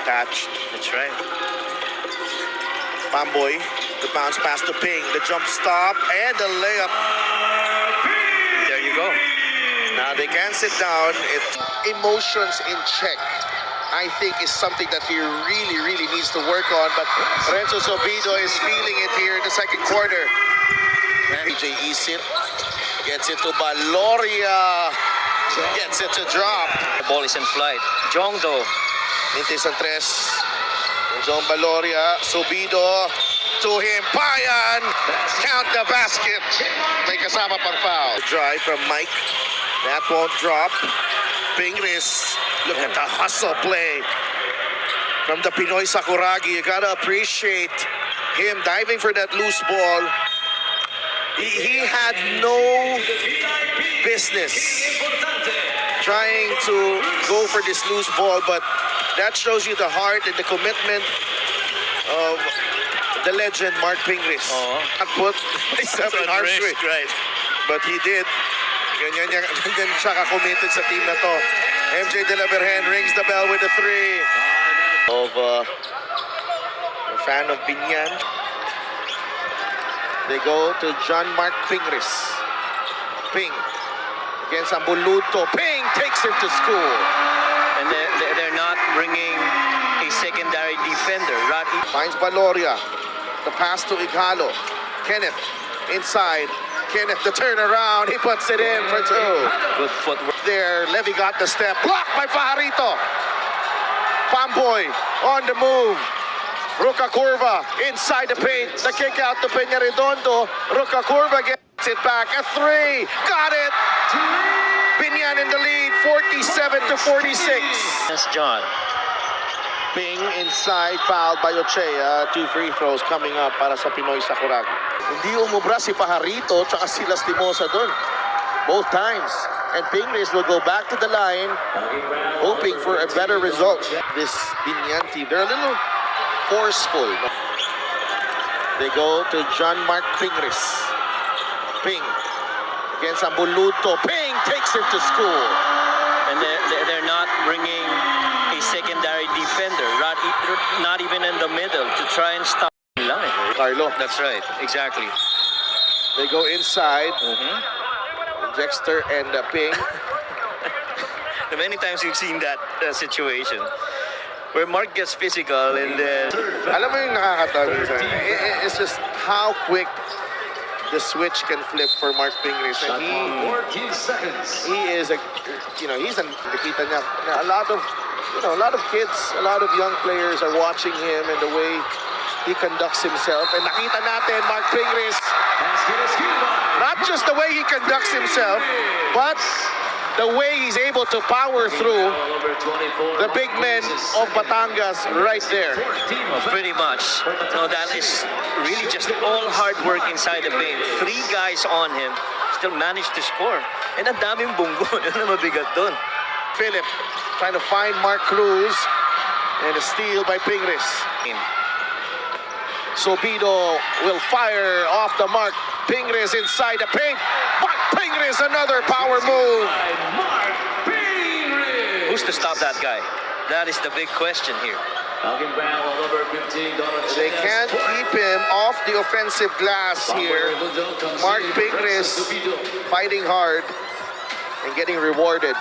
attached. That's right. Pamboy, the bounce pass to Ping, the jump stop, and the layup. There you go. Now they can sit down. Emotions in check, I think, is something that he really needs to work on. But Renzo Sobido is feeling it here in the second quarter. PJ Isip gets it to Baloria. Gets it to drop. The ball is in flight. Jongdo. Mintis ang tres. John Baloria. Sobido to him. Bayan. Count the basket. May kasama pang foul. Drive from Mike. That won't drop. Pingris. Look at the hustle play from the Pinoy Sakuragi. You gotta appreciate him diving for that loose ball. He had no business trying to go for this loose ball, but that shows you the heart and the commitment of the legend Mark Pingris. Not put himself in harm's way, Right. but he did. Ganyan siya ka-committed sa team na to. MJ De La Virgen rings the bell with a three. Of a fan of Binyan. They go to John Mark Pingris. Ping against Ambuluto. Ping takes him to school. And they're not bringing a secondary defender. Finds Baloria. The pass to Igalo. Kenneth inside. Kenneth the turnaround. He puts it in for two. Good footwork. There, Levy got the step. Blocked by Pajarito. Pamboy on the move. Ruka Curva inside the paint. The kick out to Peña Redondo. Ruka Curva gets it back. A three. Got it. Binyan in the lead. 47-46. That's John. Ping inside, fouled by Ochea. Two free throws coming up para sa Pinoy Sakuragi. Hindi umubra si Pajarito tsaka si Lastimosa doon. Both times. And Pingris will go back to the line, hoping for a better result. This Binyan team, they're a little forceful. They go to John Mark Pingris. Ping against Ambuluto. Ping takes him to school. And they're not bringing a secondary defender, not even in the middle, to try and stop the line. Carlo. That's right, exactly. They go inside. Dexter and Ping. Many times you've seen that situation where Mark gets physical and then... Alam mo yung nakakatawa minsan? It's just how quick the switch can flip for Mark Pingris. And he is a, he's an, nakita niya, a lot of kids, a lot of young players are watching him and the way he conducts himself. And nakita natin, Mark Pingris, not just the way he conducts himself, but the way he's able to power through the big men of Batangas right there. Pretty much. No, that is really just all hard work inside the paint. Three guys on him, still managed to score. And ang daming bunggo. Yun ang mabigat dun. Philip trying to find Mark Cruz, and a steal by Pingris. Sobido will fire off the mark. Pingris inside the paint. Mark Pingris, another power move. Who's to stop that guy? That is the big question here. They can't keep him off the offensive glass here. Mark Pingris fighting hard and getting rewarded.